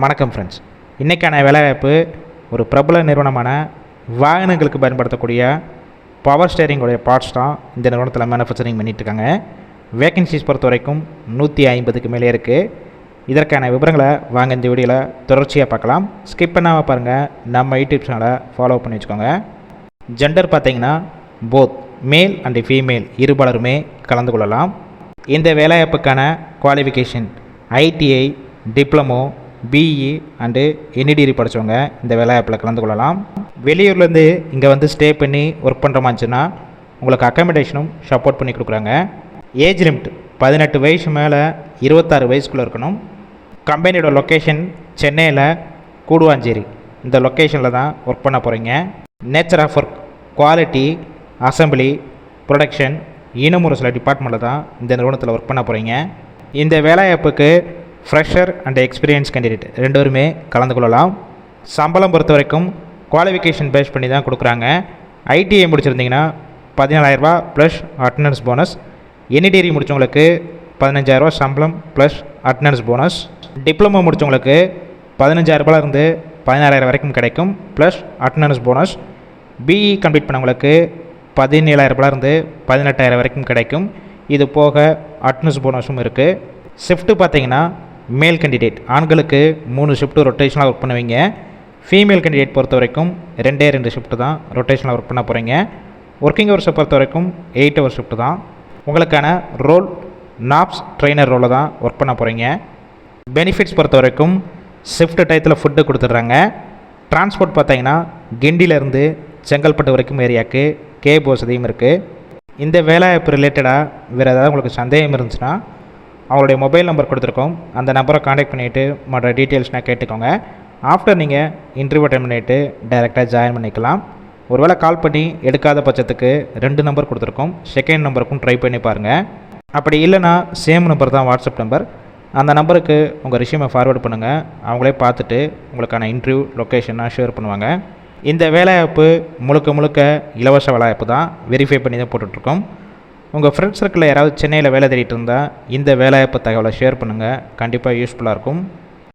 வணக்கம் ஃப்ரெண்ட்ஸ். இன்றைக்கான வேலைவாய்ப்பு ஒரு பிரபல நிறுவனமான வாகனங்களுக்கு பயன்படுத்தக்கூடிய பவர் ஸ்டேரிங்கோடைய பார்ட்ஸ் தான் இந்த நிறுவனத்தில் மேனுஃபேக்சரிங் பண்ணிகிட்ருக்காங்க. வேக்கன்சிஸ் பொறுத்த வரைக்கும் 150க்கு மேலே இருக்குது. இதற்கான விவரங்களை வாங்க இந்த வீடியோவில் தொடர்ச்சியாக பார்க்கலாம். ஸ்கிப் பண்ணாமல் பாருங்கள். நம்ம யூடியூப் சேனலை ஃபாலோ பண்ணி வச்சுக்கோங்க. ஜெண்டர் பார்த்திங்கன்னா போத் மேல் அண்டு ஃபீமேல் இருபாலருமே கலந்து கொள்ளலாம். இந்த வேலைவாய்ப்புக்கான qualification ITI, diploma, BE and any degree படித்தவங்க இந்த வேலைவாய்ப்பில் கலந்து கொள்ளலாம். வெளியூர்லேருந்து இங்கே வந்து ஸ்டே பண்ணி ஒர்க் பண்ணுற மாதிரிச்சுன்னா உங்களுக்கு அக்காமடேஷனும் சப்போர்ட் பண்ணி கொடுக்குறாங்க. ஏஜ் லிமிட் 18 வயசு மேலே 26 வயசுக்குள்ளே இருக்கணும். கம்பெனியோட லொக்கேஷன் சென்னையில் கூடுவாஞ்சேரி இந்த லொக்கேஷனில் தான் ஒர்க் பண்ண போகிறீங்க. Nature of work, quality, assembly, production இன்னும் ஒரு சில டிபார்ட்மெண்ட்டில் தான் இந்த நிறுவனத்தில் ஒர்க் பண்ண போகிறீங்க. இந்த வேலைவாய்ப்புக்கு ஃப்ரெஷர் அண்ட் எக்ஸ்பீரியன்ஸ் கேண்டிடேட் ரெண்டுமே கலந்து கொள்ளலாம். சம்பளம் பொறுத்த வரைக்கும் குவாலிஃபிகேஷன் பேஸ் பண்ணி தான் கொடுக்குறாங்க. ஐடிஐ முடிச்சிருந்தீங்கன்னா 17,000 ரூபா ப்ளஸ் அட்டண்டன்ஸ் போனஸ். என்இடிகிரி முடித்தவங்களுக்கு 15,000 சம்பளம் ப்ளஸ் அட்டண்டன்ஸ் போனஸ். டிப்ளமோ முடித்தவங்களுக்கு 15,000 ரூபாயிலிருந்து 16,000 வரைக்கும் கிடைக்கும் plus attendance bonus. BE complete பண்ணவங்களுக்கு 17,000 ரூபாயிலிருந்து 18,000 வரைக்கும் கிடைக்கும். இது போக அட்டண்டன்ஸ் போனஸும் இருக்குது. ஷிஃப்ட்டு பார்த்தீங்கன்னா மேல் கேண்டிடேட் ஆண்களுக்கு 3 ஷிஃப்ட்டு ரொட்டேஷனாக ஒர்க் பண்ணுவீங்க. ஃபீமேல் கேண்டிடேட் பொறுத்த வரைக்கும் 2 ஷிஃப்ட்டு தான் ரொட்டேஷனாக ஒர்க் பண்ண போகிறீங்க. ஒர்க்கிங் ஹவர்ஸை பொறுத்த வரைக்கும் 8 ஹவர் ஷிஃப்ட்டு தான். உங்களுக்கான ரோல் நாப்ஸ் ட்ரெயினர் ரோலில் தான் ஒர்க் பண்ண போகிறீங்க. பெனிஃபிட்ஸ் பொறுத்த வரைக்கும் ஷிஃப்ட் டயத்தில் ஃபுட்டு கொடுத்துட்றாங்க. டிரான்ஸ்போர்ட் பார்த்தீங்கன்னா கிண்டியிலேருந்து செங்கல்பட்டு வரைக்கும் ஏரியாவுக்கு கேப் வசதியும் இருக்குது. இந்த வேலைவாய்ப்பு ரிலேட்டடாக வேறு ஏதாவது உங்களுக்கு சந்தேகம் இருந்துச்சுன்னா அவங்களுடைய மொபைல் நம்பர் கொடுத்துருக்கோம். அந்த நம்பரை காண்டாக்ட் பண்ணிவிட்டு மற்ற டீட்டெயில்ஸ்னால் கேட்டுக்கோங்க. ஆஃப்டர் நீங்கள் இன்டர்வியூ அட்டெண்ட் பண்ணிவிட்டு டைரெக்டாக ஜாயின் பண்ணிக்கலாம். ஒருவேளை கால் பண்ணி எடுக்காத பட்சத்துக்கு 2 நம்பர் கொடுத்துருக்கோம். செகண்ட் நம்பருக்கும் ட்ரை பண்ணி பாருங்கள். அப்படி இல்லைனா சேம் நம்பர் தான் வாட்ஸ்அப் நம்பர். அந்த நம்பருக்கு உங்கள் ரெஸ்யூமை ஃபார்வேர்டு பண்ணுங்கள். அவங்களே பார்த்துட்டு உங்களுக்கான இன்டர்வியூ லொக்கேஷனாக ஷேர் பண்ணுவாங்க. இந்த வேலைவாய்ப்பு முழுக்க இலவச வேலைவாய்ப்பு தான். வெரிஃபை பண்ணி தான் போட்டுட்ருக்கோம். உங்கள் ஃப்ரெண்ட்ஸ் சர்க்கிளில் யாராவது சென்னையில் வேலை தேடிட்டு இருந்தால் இந்த வேலைவாய்ப்பு தகவலை ஷேர் பண்ணுங்கள். கண்டிப்பாக யூஸ்ஃபுல்லாக இருக்கும்.